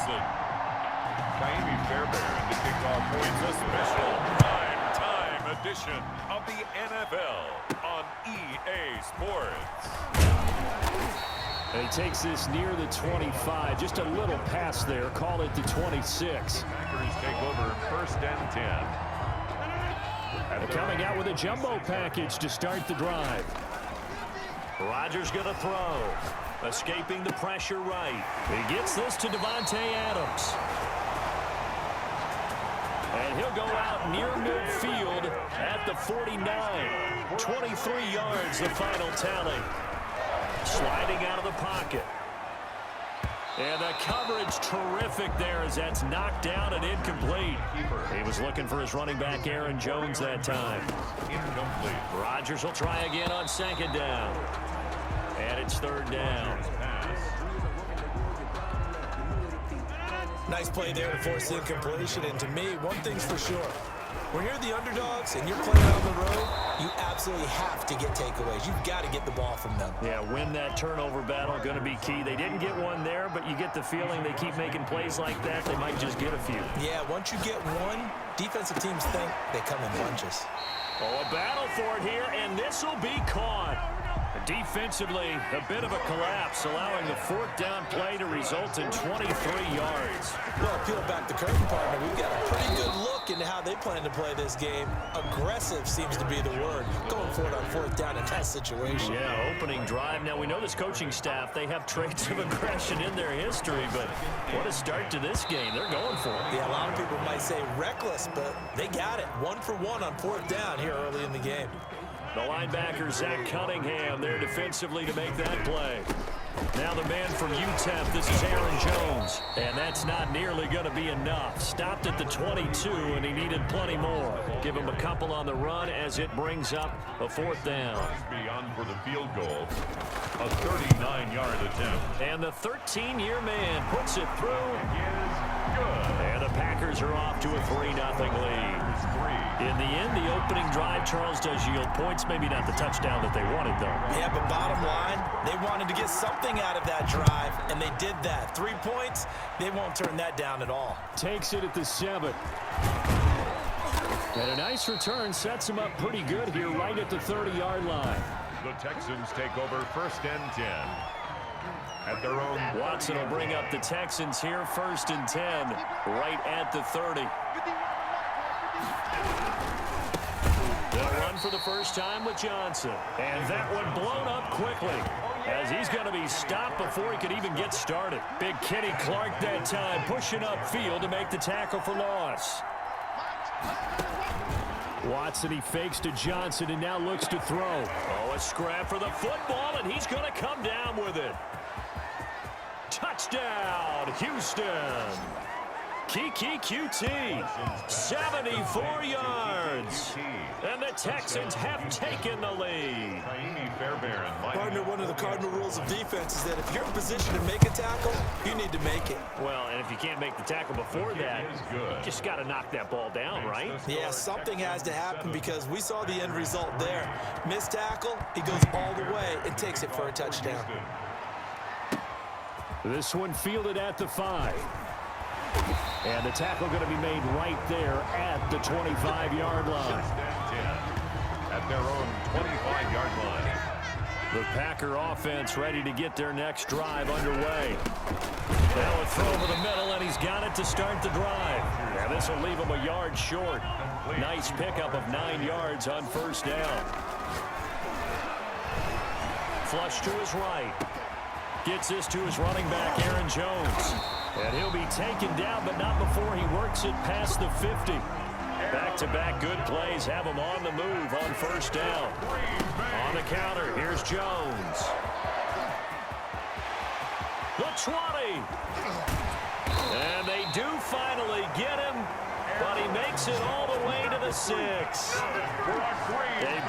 Johnson. Kaimi Fairbairn to kick off points. A special prime-time edition of the NFL on EA Sports. And he takes this near the 25. Just a little pass there. Call it the 26. Packers take over 1st and 10. They're coming out with a jumbo package to start the drive. Rodgers going to throw. Escaping the pressure right. He gets this to Davante Adams. And he'll go out near midfield at the 49. 23 yards, the final tally. Sliding out of the pocket. And the coverage terrific there as that's knocked down and incomplete. He was looking for his running back Aaron Jones that time. Incomplete. Rodgers will try again on 2nd down. And it's 3rd down. Nice play there to force the incompletion. And to me, one thing's for sure. When you're the underdogs and you're playing on the road, you absolutely have to get takeaways. You've got to get the ball from them. Yeah, win that turnover battle, going to be key. They didn't get one there, but you get the feeling they keep making plays like that, they might just get a few. Yeah, once you get one, defensive teams think they come in bunches. Oh, a battle for it here, and this will be caught. Defensively, a bit of a collapse, allowing the 4th down play to result in 23 yards. Well, peel back the curtain, partner. We've got a pretty good look into how they plan to play this game. Aggressive seems to be the word. Going for it on 4th down in that situation. Yeah, opening drive. Now, we know this coaching staff, they have traits of aggression in their history, but what a start to this game. They're going for it. Yeah, a lot of people might say reckless, but they got it. 1 for 1 on 4th down here early in the game. The linebacker, Zach Cunningham, there defensively to make that play. Now the man from UTEP, this is Aaron Jones. And that's not nearly going to be enough. Stopped at the 22, and he needed plenty more. Give him a couple on the run as it brings up a 4th down. Beyond for the field goal. A 39-yard attempt. And the 13-year man puts it through. Good. And the Packers are off to a 3-0 lead. In the end, the opening drive, Charles, does yield points. Maybe not the touchdown that they wanted, though. Yeah, but bottom line, they wanted to get something out of that drive, and they did that. 3 points, they won't turn that down at all. Takes it at the 7. And a nice return sets him up pretty good here right at the 30-yard line. The Texans take over 1st and 10. At their own. Watson will bring up the Texans here, 1st and 10, right at the 30. They'll run for the first time with Johnson. And that one blown up quickly as he's going to be stopped before he could even get started. Big Kenny Clark that time pushing upfield to make the tackle for loss. Watson, he fakes to Johnson and now looks to throw. Oh, a scrap for the football, and he's going to come down with it. Touchdown, Houston. Kiki QT, 74 yards. And the Texans have taken the lead. Partner, one of the cardinal rules of defense is that if you're in position to make a tackle, you need to make it. Well, and if you can't make the tackle before that, you just got to knock that ball down, right? Yeah, something has to happen because we saw the end result there. Missed tackle, he goes all the way and takes it for a touchdown. This one fielded at the 5. And the tackle going to be made right there at the 25-yard line. At their own 25-yard line. The Packer offense ready to get their next drive underway. Now a throw over the middle, and he's got it to start the drive. Now this will leave him a yard short. Nice pickup of 9 yards on 1st down. Flush to his right. Gets this to his running back, Aaron Jones. And he'll be taken down, but not before he works it past the 50. Back-to-back good plays have him on the move on 1st down. On the counter, here's Jones. The 20. And they do finally get him, but he makes it all the way to the 6. A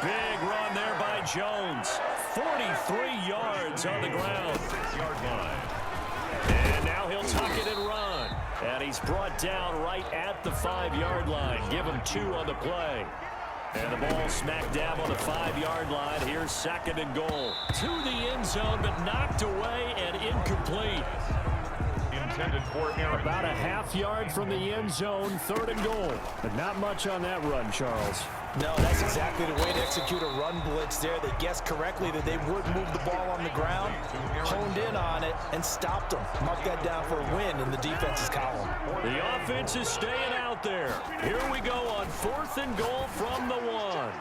big run there by Jones. 43 yards on the ground. 6-yard line. And now he'll tuck it and run. And he's brought down right at the 5-yard line. Give him 2 on the play. And the ball smack dab on the 5-yard line. Here's 2nd and goal. To the end zone, but knocked away and incomplete. intended for Aaron. About a half yard from the end zone, 3rd and goal. But not much on that run, Charles. No, that's exactly the way to execute a run blitz there. They guessed correctly that they would move the ball on the ground, honed in on it, and stopped them. Mark that down for a win in the defense's column. The offense is staying out there. Here we go on 4th and goal from the 1.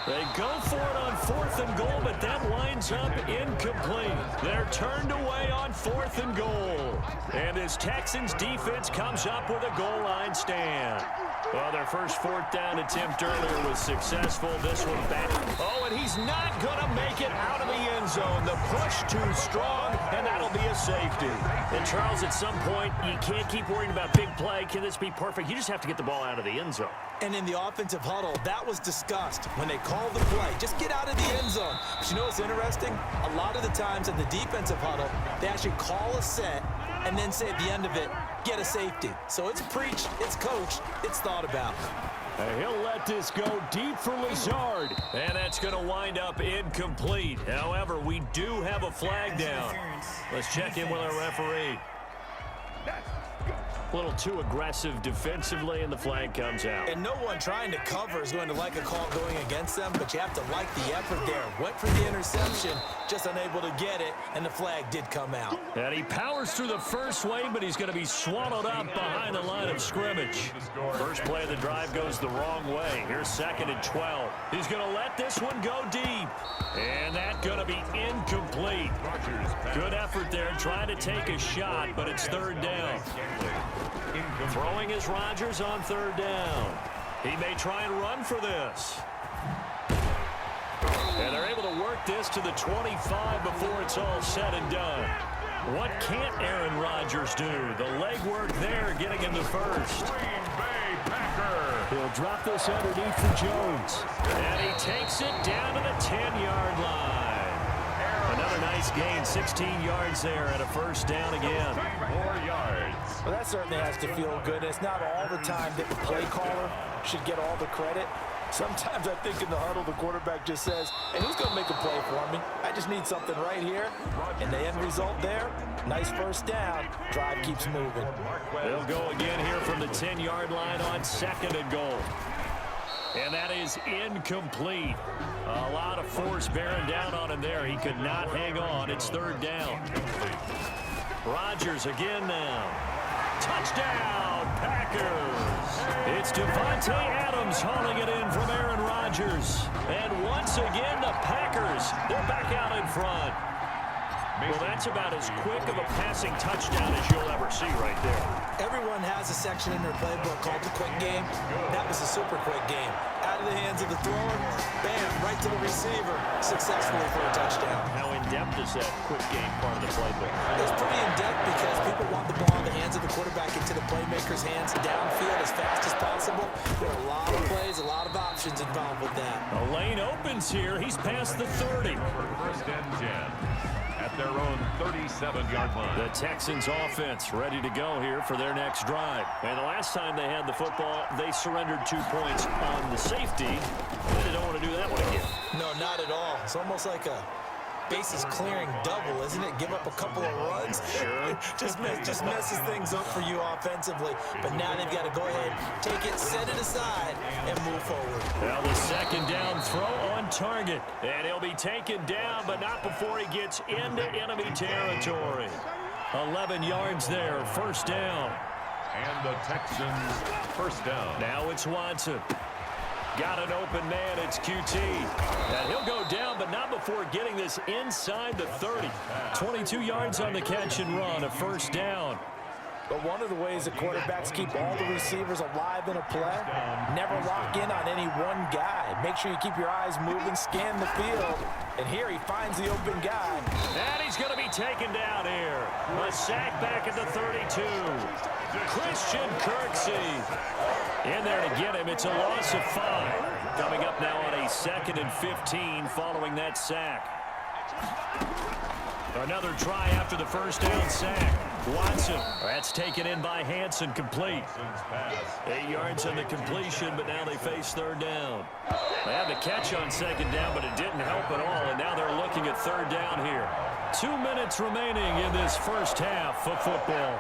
They go for it on 4th and goal, but that winds up incomplete. They're turned away on 4th and goal. And this Texans defense comes up with a goal line stand. Well, their first 4th down attempt earlier was successful. This one back. Oh, and he's not going to make it out of the end zone. The push too strong, and that'll be a safety. And, Charles, at some point, you can't keep worrying about big play. Can this be perfect? You just have to get the ball out of the end zone. And in the offensive huddle, that was discussed when they called the play. Just get out of the end zone. But you know what's interesting? A lot of the times in the defensive huddle, they actually call a set and then say at the end of it, get a safety. So it's preached, it's coached, it's thought about. And he'll let this go deep for Lazard. And that's going to wind up incomplete. However, we do have a flag down. Let's check in with our referee. A little too aggressive defensively, and the flag comes out. And no one trying to cover is going to like a call going against them, but you have to like the effort there. Went for the interception, just unable to get it, and the flag did come out. And he powers through the first wave, but he's going to be swallowed up behind the line of scrimmage. First play of the drive goes the wrong way. Here's 2nd and 12. He's going to let this one go deep. And that's going to be incomplete. Good effort there, trying to take a shot, but it's 3rd down. Throwing is Rodgers on 3rd down. He may try and run for this. And they're able to work this to the 25 before it's all said and done. What can't Aaron Rodgers do? The legwork there getting him the first. He'll drop this underneath for Jones. And he takes it down to the 10-yard line. Another nice gain, 16 yards there and a first down again. 4 yards. Well, that certainly has to feel good. It's not all the time that the play caller should get all the credit. Sometimes I think in the huddle, the quarterback just says, hey, who's going to make a play for me? I just need something right here. And the end result there, nice first down. Drive keeps moving. They'll go again here from the 10-yard line on 2nd and goal. And that is incomplete. A lot of force bearing down on him there. He could not hang on. It's 3rd down. Rodgers again now. Touchdown, Packers. It's Devontae Adams hauling it in from Aaron Rodgers. And once again, the Packers, they're back out in front. Well, that's about as quick of a passing touchdown as you'll ever see right there. Everyone has a section in their playbook called the quick game. That was a super quick game. Out of the hands of the thrower, bam, right to the receiver, successfully for a touchdown. How in-depth is that quick game part of the playbook? It's pretty in-depth because people want the ball in the hands of the quarterback into the playmaker's hands downfield as fast as possible. There are a lot of plays, a lot of options involved with that. A lane opens here. He's past the 30. First and 10. At their own 37-yard line. The Texans offense ready to go here for their next drive. And the last time they had the football, they surrendered 2 points on the safety. They don't want to do that one again. No, not at all. It's almost like a bases clearing double, isn't it? Give up a couple of runs. Sure. just messes things up for you offensively. But now they've got to go ahead, take it, set it aside, and move forward. Well, the 2nd down throw on target. And he'll be taken down, but not before he gets into enemy territory. 11 yards there, 1st down. And the Texans first down. Now it's Watson. Got an open man, it's QT. And he'll go down, but not before getting this inside the 30. 22 yards on the catch and run, a 1st down. But one of the ways the quarterbacks keep all the receivers alive in a play, never lock in on any one guy. Make sure you keep your eyes moving, scan the field. And here he finds the open guy. And he's going to be taken down here. A sack back at the 32. Christian Kirksey in there to get him. It's a loss of 5. Coming up now on a 2nd and 15 following that sack. Another try after the first down sack. Watson, that's taken in by Hanson, complete. 8 yards on the completion, but now they face 3rd down. They had the catch on 2nd down, but it didn't help at all, and now they're looking at 3rd down here. 2 minutes remaining in this first half of football.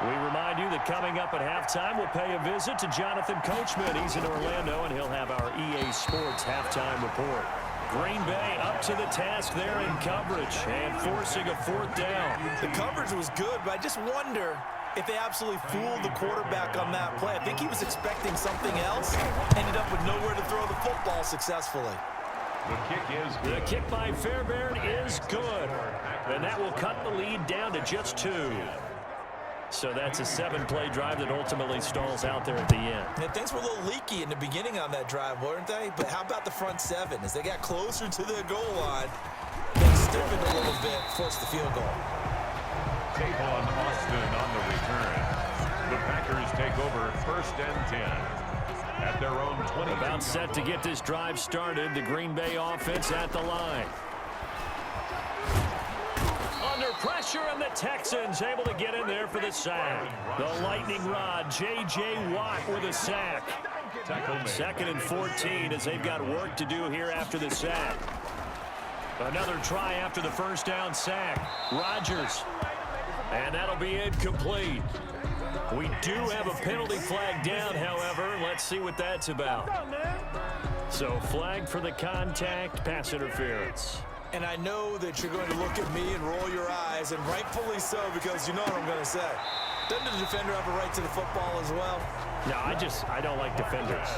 We remind you that coming up at halftime, we'll pay a visit to Jonathan Coachman. He's in Orlando, and he'll have our EA Sports halftime report. Green Bay up to the task there in coverage and forcing a 4th down. The coverage was good, but I just wonder if they absolutely fooled the quarterback on that play. I think he was expecting something else, ended up with nowhere to throw the football successfully. The kick is good. The kick by Fairbairn is good, and that will cut the lead down to just 2. So that's a 7-play drive that ultimately stalls out there at the end. And things were a little leaky in the beginning on that drive, weren't they? But how about the front 7? As they got closer to the goal line, they stiffened a little bit, forced the field goal. Tavon Austin on the return. The Packers take over 1st and 10 at their own 20. About set to get this drive started. The Green Bay offense at the line. Under pressure, and the Texans able to get in there for the sack. The lightning rod, J.J. Watt with a sack. 2nd and 14 as they've got work to do here after the sack. Another try after the first down sack. Rodgers. And that'll be incomplete. We do have a penalty flag down, however. Let's see what that's about. So flag for the contact, pass interference. And I know that you're going to look at me and roll your eyes, and rightfully so, because you know what I'm going to say. Doesn't the defender have a right to the football as well? No, I don't like defenders.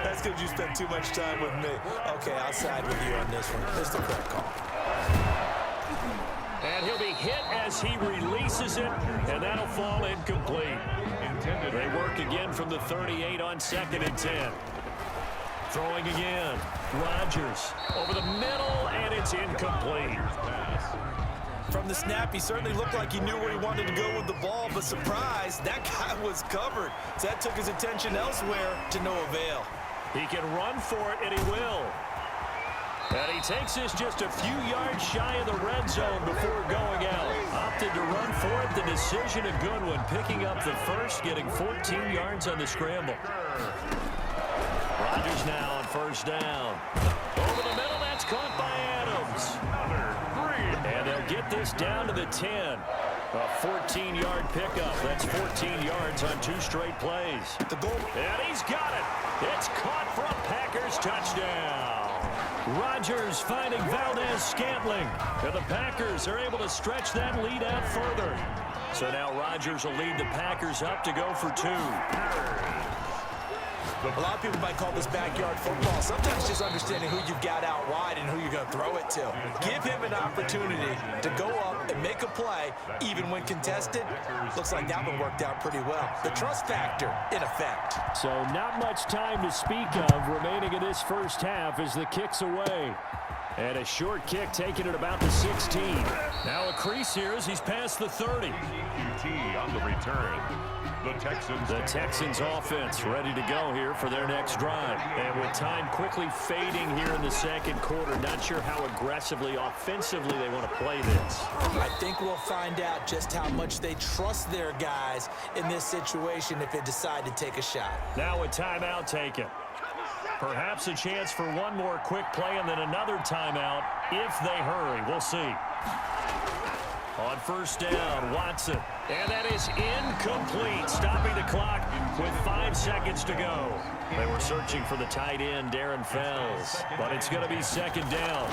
That's because you spent too much time with me. Okay, I'll side with you on this one. This is the correct call. And he'll be hit as he releases it, and that'll fall incomplete. They work again from the 38 on 2nd and 10. Throwing again. Rodgers over the middle, and it's incomplete. From the snap, he certainly looked like he knew where he wanted to go with the ball, but surprise, that guy was covered. So that took his attention elsewhere to no avail. He can run for it, and he will. And he takes this just a few yards shy of the red zone before going out. Opted to run for it. The decision a good one. Picking up the first, getting 14 yards on the scramble. Rodgers now on 1st down. Over the middle, that's caught by Adams. And they'll get this down to the 10. A 14-yard pickup. That's 14 yards on 2 straight plays. The goal. And he's got it. It's caught for a Packers touchdown. Rodgers finding Valdez-Scantling. And the Packers are able to stretch that lead out further. So now Rodgers will lead the Packers up to go for 2. A lot of people might call this backyard football. Sometimes just understanding who you've got out wide and who you're going to throw it to. Give him an opportunity to go up and make a play, even when contested. Looks like that one worked out pretty well. The trust factor in effect. So not much time to speak of remaining in this first half as the kick's away. And a short kick taken at about the 16. Now a crease here as he's past the 30. QT on the return. The Texans offense ready to go here for their next drive. And with time quickly fading here in the 2nd quarter, not sure how aggressively, offensively they want to play this. I think we'll find out just how much they trust their guys in this situation if they decide to take a shot. Now a timeout taken. Perhaps a chance for one more quick play and then another timeout if they hurry. We'll see. On 1st down, Watson. And that is incomplete, stopping the clock with 5 seconds to go. They were searching for the tight end, Darren Fells, but it's going to be 2nd down.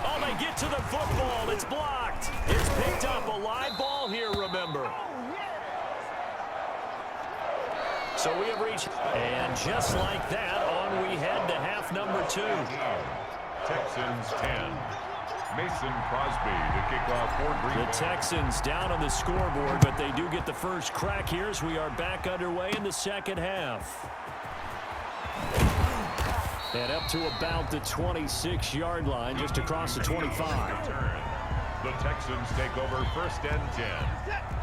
Oh, they get to the football. It's blocked. It's picked up. A live ball here, remember. So we have reached, and just like that, on we head to half number 2. Texans 10. Mason Crosby to kick off for Green Bay. The Texans down on the scoreboard, but they do get the first crack here as we are back underway in the 2nd half. And up to about the 26-yard line, just across the 25. The Texans take over 1st and 10.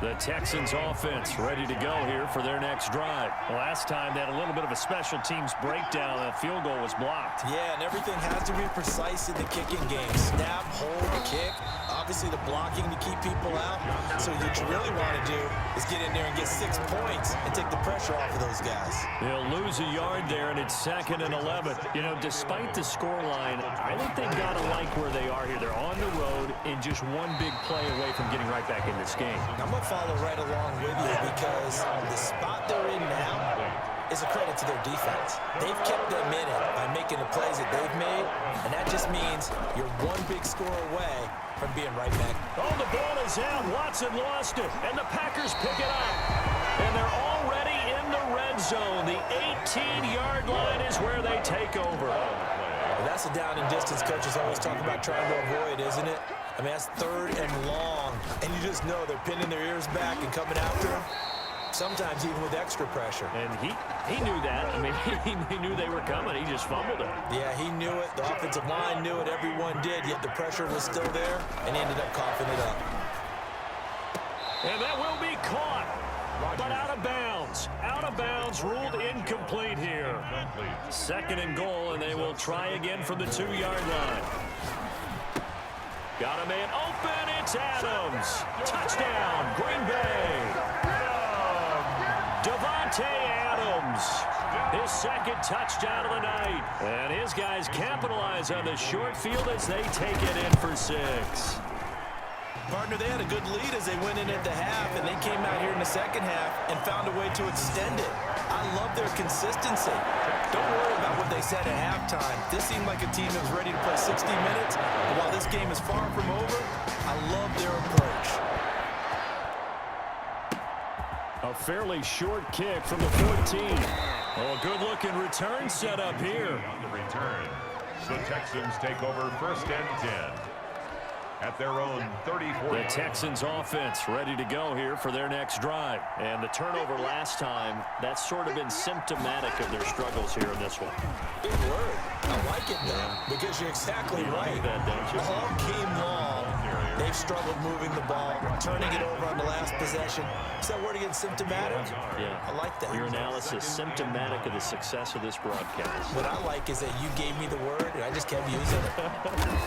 The Texans offense ready to go here for their next drive. Last time they had a little bit of a special teams breakdown. A field goal was blocked. Yeah, and everything has to be precise in the kicking game. Snap, hold, kick. obviously the blocking to keep people out. So what you really want to do is get in there and get 6 points and take the pressure off of those guys. They'll lose a yard there, and it's 2nd and 11. You know, despite the scoreline, I think they've got to like where they are here. They're on the road and just one big play away from getting right back in this game. I'm going to follow right along with you because the spot they're in now is a credit to their defense. They've kept them in it by making the plays that they've made, and that just means you're one big score away from being right back. Oh, the ball is out. Watson lost it, and the Packers pick it up. And they're already in the red zone. The 18-yard line is where they take over. Well, that's a down and distance coaches always talk about trying to avoid, isn't it? I mean, that's 3rd and long, and you just know they're pinning their ears back and coming after him. Sometimes even with extra pressure. And he knew that. I mean, he knew they were coming. He just fumbled it. Yeah, he knew it. The offensive line knew it. Everyone did, yet the pressure was still there, and he ended up coughing it up. And that will be caught, but out of bounds. Out of bounds, ruled incomplete here. 2nd and goal, and they will try again from the 2-yard line. Got a man open. It's Adams. Touchdown, Green Bay. Davante Adams, his 2nd touchdown of the night. And his guys capitalize on the short field as they take it in for 6. Partner, they had a good lead as they went in at the half, and they came out here in the second half and found a way to extend it. I love their consistency. Don't worry about what they said at halftime. This seemed like a team that was ready to play 60 minutes. And while this game is far from over, I love their approach. A fairly short kick from the 14. Oh, a good-looking return set up here. On the return, the Texans take over 1st and 10 at their own 34. The Texans offense ready to go here for their next drive. And the turnover last time, that's sort of been symptomatic of their struggles here in this one. Big word. I like it, though, because you're exactly right. Like that, don't you? All game long, they've struggled moving the ball, turning it over on the last possession. Is that word again, symptomatic? Yeah. I like that. Your analysis, symptomatic of the success of this broadcast. What I like is that you gave me the word, and I just kept using it.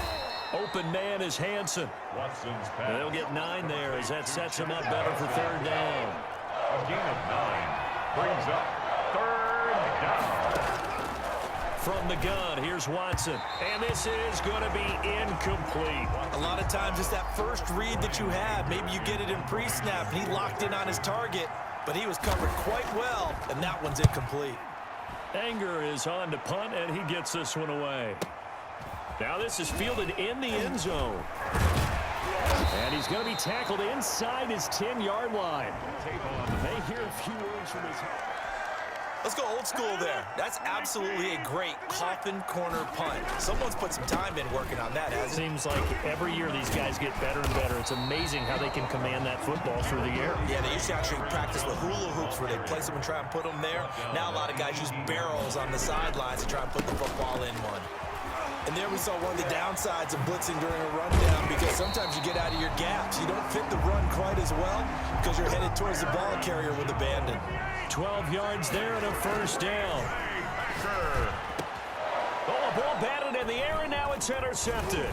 Open man is Hansen. Watson's pass. And they'll get 9 there as that sets them up better for 3rd down. A gain of 9 brings up 3rd down. From the gun, here's Watson. And this is going to be incomplete. A lot of times it's that first read that you have. Maybe you get it in pre-snap, and he locked in on his target, but he was covered quite well, and that one's incomplete. Anger is on to punt, and he gets this one away. Now this is fielded in the end zone. And he's going to be tackled inside his 10-yard line. May hear a few words from his... Let's go old school there. That's absolutely a great coffin corner punt. Someone's put some time in working on that, hasn't it? Seems like every year these guys get better and better. It's amazing how they can command that football through the air. Yeah, they used to actually practice with hula hoops where they place them and try and put them there. Now a lot of guys use barrels on the sidelines to try and put the football in one. And there we saw one of the downsides of blitzing during a rundown, because sometimes you get out of your gaps. You don't fit the run quite as well because you're headed towards the ball carrier with abandon. 12 yards there and a 1st down. Oh, a ball batted in the air, and now it's intercepted.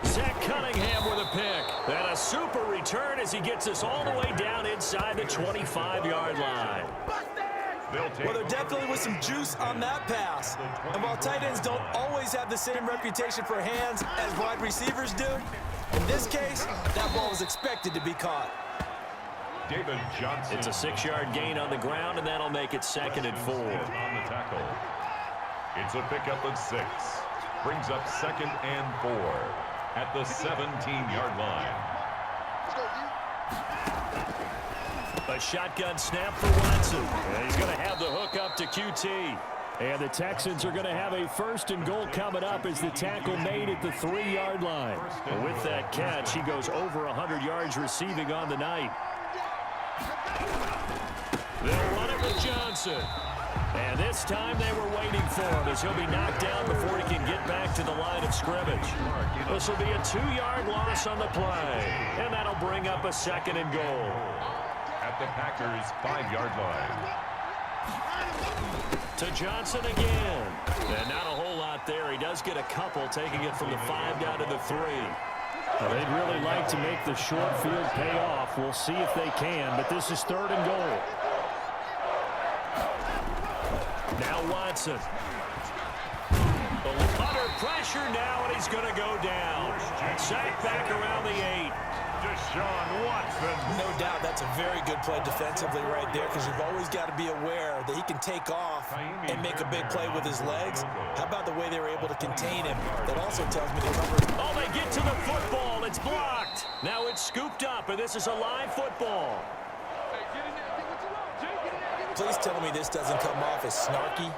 Zach Cunningham with a pick. And a super return as he gets us all the way down inside the 25-yard line. Well, there definitely was some juice on that pass. And while tight ends don't always have the same reputation for hands as wide receivers do, in this case, that ball was expected to be caught. David Johnson. It's a 6-yard gain on the ground, and that'll make it 2nd and 4. On the tackle. It's a pickup of 6. Brings up 2nd and 4 at the 17-yard line. A shotgun snap for Watson. And he's going to have the hook up to QT. And the Texans are going to have a 1st and goal coming up as the tackle made at the 3-yard line. And with that catch, he goes over 100 yards receiving on the night. They'll run it with Johnson. And this time they were waiting for him as he'll be knocked down before he can get back to the line of scrimmage. This will be a 2-yard loss on the play. And that'll bring up a 2nd and goal. At the Packers' 5-yard line. To Johnson again. And not a whole lot there. He does get a couple, taking it from the 5 down to the 3. Well, they'd really like to make the short field pay off. We'll see if they can, but this is 3rd and goal. Now Watson. Under pressure now, and he's going to go down. Sacked back around the 8. Deshaun Watson. No doubt that's a very good play defensively right there, because you've always got to be aware that he can take off and make a big play with his legs. How about the way they were able to contain him? That also tells me they covered. Oh, they get to the football. It's blocked. Now it's scooped up, and this is a live football. Please tell me this doesn't come off as snarky.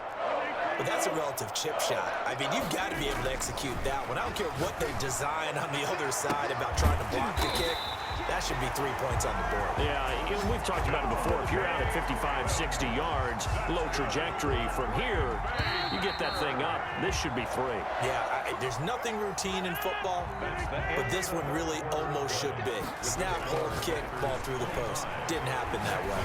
But that's a relative chip shot. I mean, you've got to be able to execute that one. I don't care what they design on the other side about trying to block the kick. That should be 3 points on the board. Yeah, we've talked about it before. If you're out at 55, 60 yards, low trajectory from here, you get that thing up. This should be 3. Yeah, there's nothing routine in football, but this one really almost should be. Snap, hold, kick, ball through the post. Didn't happen that way.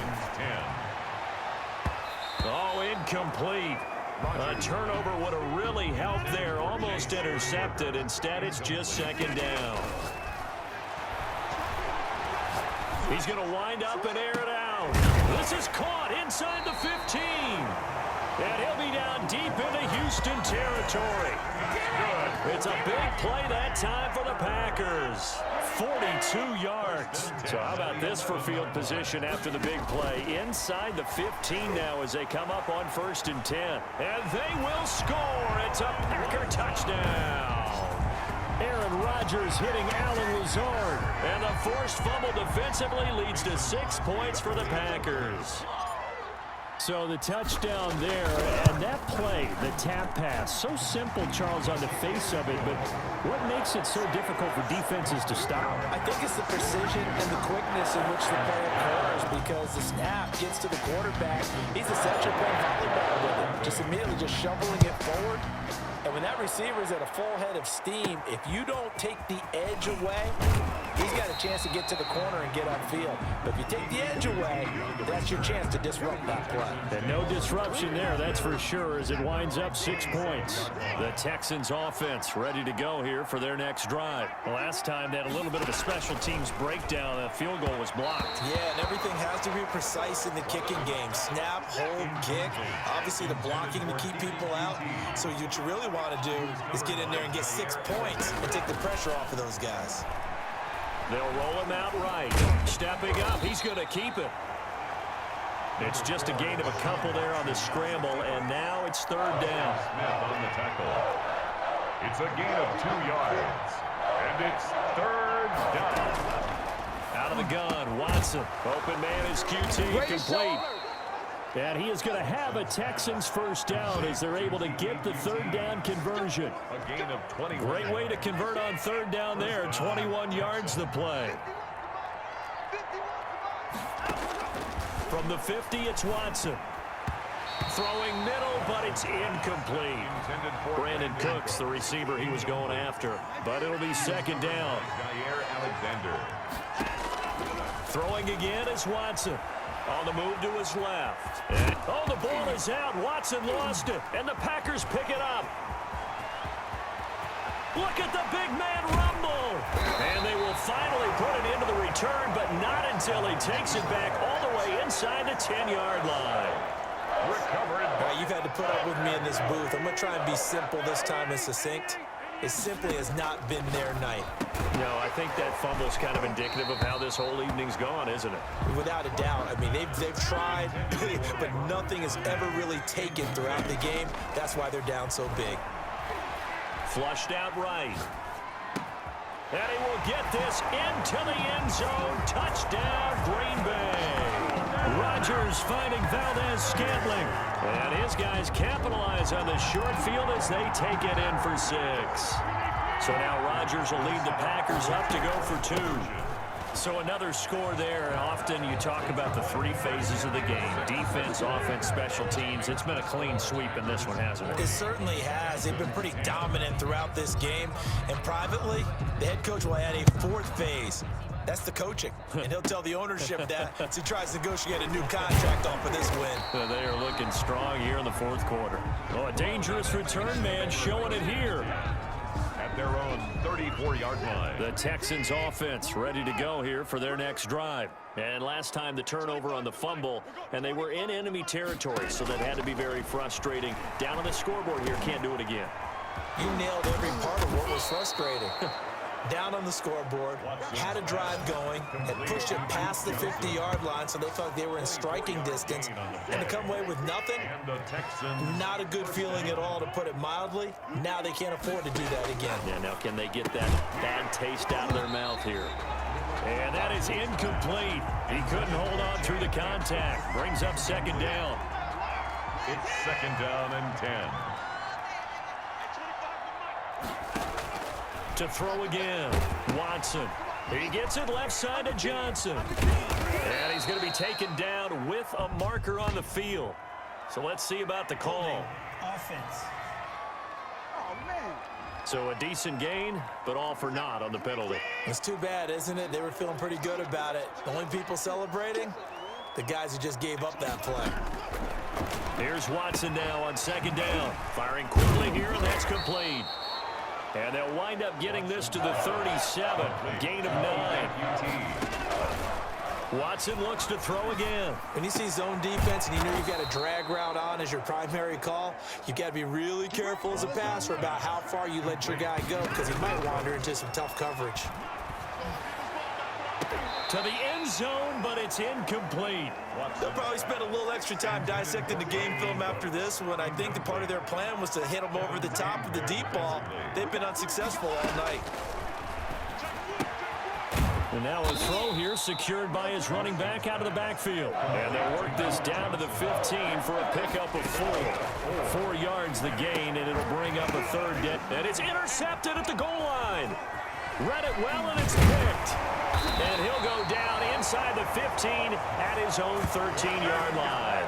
Oh, incomplete. A turnover would have really helped there. Almost intercepted. Instead, it's just 2nd down. He's going to wind up and air it out. This is caught inside the 15. And he'll be down deep into Houston territory. It's a big play that time for the Packers. 42 yards. So how about this for field position after the big play? Inside the 15 now as they come up on 1st and 10. And they will score. It's a Packer touchdown. Aaron Rodgers hitting Allen Lazard. And the forced fumble defensively leads to 6 points for the Packers. So the touchdown there, and that play, the tap pass, so simple, Charles, on the face of it, but what makes it so difficult for defenses to stop? I think it's the precision and the quickness in which the play occurs, because the snap gets to the quarterback. He's essentially playing volleyball with it, just immediately just shoveling it forward. And when that receiver is at a full head of steam, if you don't take the edge away, he's got a chance to get to the corner and get upfield. But if you take the edge away, that's your chance to disrupt that play. And no disruption there, that's for sure, as it winds up 6 points. The Texans offense ready to go here for their next drive. Last time they had a little bit of a special teams breakdown. The field goal was blocked. Yeah, and everything has to be precise in the kicking game. Snap, hold, kick. Obviously the blocking to keep people out. So what you really want to do is get in there and get 6 points and take the pressure off of those guys. They'll roll him out right. Stepping up, he's going to keep it. It's just a gain of a couple there on the scramble, and now it's 3rd down. Smith on the tackle. It's a gain of 2 yards, and it's 3rd down. Out of the gun, Watson. Open man is QT, complete. And he is going to have a Texans first down as they're able to get the 3rd down conversion. A gain of 20. Great way to convert on 3rd down there. 21 yards the play. From the 50, it's Watson. Throwing middle, but it's incomplete. Brandon Cooks, the receiver he was going after. But it'll be 2nd down. Jair Alexander. Throwing again is Watson. On the move to his left. And, oh, the ball is out. Watson lost it. And the Packers pick it up. Look at the big man rumble. And they will finally put it into the return, but not until he takes it back all the way inside the 10-yard line. Recovered. All right, you've had to put up with me in this booth. I'm going to try and be simple this time and succinct. It simply has not been their night. No, I think that fumble's kind of indicative of how this whole evening's gone, isn't it? Without a doubt. I mean, they've tried, but nothing has ever really taken throughout the game. That's why they're down so big. Flushed out right. And he will get this into the end zone. Touchdown, Green Bay. Rodgers finding Valdez-Scantling. And his guys capitalize on the short field as they take it in for 6. So now Rodgers will lead the Packers up to go for 2. So another score there. Often you talk about the 3 phases of the game. Defense, offense, special teams. It's been a clean sweep in this one, hasn't it? It certainly has. They've been pretty dominant throughout this game. And privately, the head coach will add a 4th phase. That's the coaching. And he'll tell the ownership that as he tries to negotiate a new contract off of this win. They are looking strong here in the 4th quarter. Oh, a dangerous return man showing it here. their own 34-yard line. The Texans offense ready to go here for their next drive. And last time the turnover on the fumble, and they were in enemy territory, so that had to be very frustrating. Down on the scoreboard here, can't do it again. You nailed every part of what was frustrating. Down on the scoreboard, had a drive going, had pushed it past the 50-yard line, so they felt they were in striking distance. And to come away with nothing, not a good feeling at all, to put it mildly. Now they can't afford to do that again. Yeah, now can they get that bad taste out of their mouth here? And that is incomplete. He couldn't hold on through the contact. Brings up second down. It's second down and 10. To throw again, Watson. He gets it left side to Johnson. And he's going to be taken down with a marker on the field. So let's see about the call. Offense. Oh, man. So a decent gain, but all for naught on the penalty. It's too bad, isn't it? They were feeling pretty good about it. The only people celebrating, the guys who just gave up that play. Here's Watson now on second down. Firing quickly here, and that's complete. And they'll wind up getting this to the 37. Gain of 9. Watson looks to throw again. When you see zone defense and you know you've got a drag route on as your primary call, you've got to be really careful as a passer about how far you let your guy go, because he might wander into some tough coverage. To the end zone, but it's incomplete. They'll probably spend a little extra time dissecting the game film after this one. I think the part of their plan was to hit them over the top of the deep ball. They've been unsuccessful all night. And now a throw here secured by his running back out of the backfield. And they'll work this down to the 15 for a pickup of 4. 4 yards the gain, and it'll bring up a third down. And it's intercepted at the goal line. Read it well, and it's picked. And he'll go down inside the 15 at his own 13-yard line.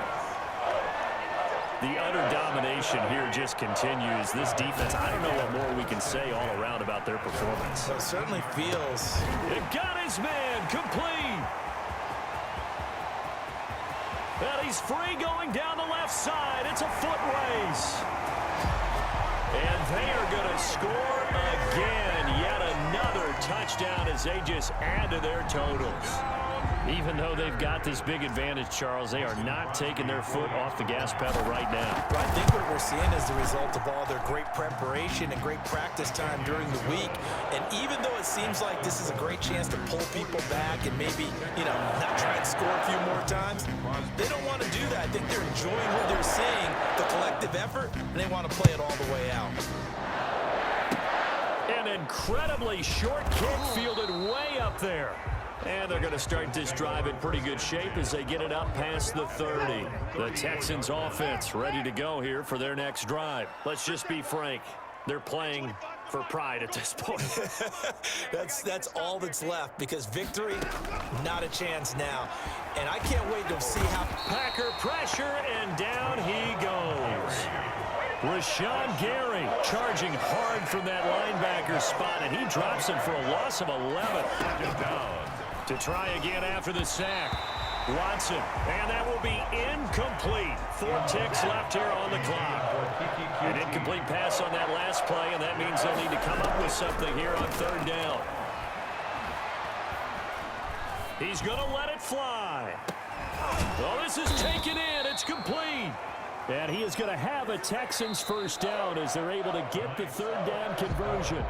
The utter domination here just continues. This defense, I don't know what more we can say all around about their performance. It certainly feels. It got his man complete. And he's free going down the left side. It's a foot race. And they are going to score again. Yet another touchdown as they just add to their totals. Even though they've got this big advantage, Charles, they are not taking their foot off the gas pedal right now. I think what we're seeing is the result of all their great preparation and great practice time during the week. And even though it seems like this is a great chance to pull people back and maybe, not try and score a few more times, they don't want to do that. I think they're enjoying what they're seeing, the collective effort, and they want to play it all the way out. An incredibly short kick fielded way up there. And they're going to start this drive in pretty good shape as they get it up past the 30. The Texans offense ready to go here for their next drive. Let's just be frank. They're playing for pride at this point. That's all that's left, because victory, not a chance now. And I can't wait to see how... Packer pressure, and down he goes. Rashawn Gary charging hard from that linebacker spot, and he drops him for a loss of 11. Down. To try again after the sack. Watson, and that will be incomplete. 4 ticks left here on the clock. An incomplete pass on that last play, and that means they'll need to come up with something here on third down. He's going to let it fly. Oh, this is taken in. It's complete. And he is going to have a Texans first down as they're able to get the third down conversion.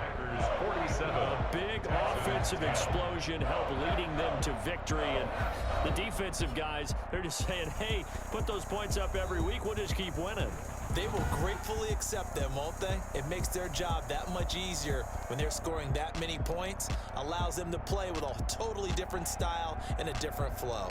47. A big offensive explosion helped leading them to victory. And the defensive guys, they're just saying, hey, put those points up every week. We'll just keep winning. They will gratefully accept them, won't they? It makes their job that much easier when they're scoring that many points. Allows them to play with a totally different style and a different flow.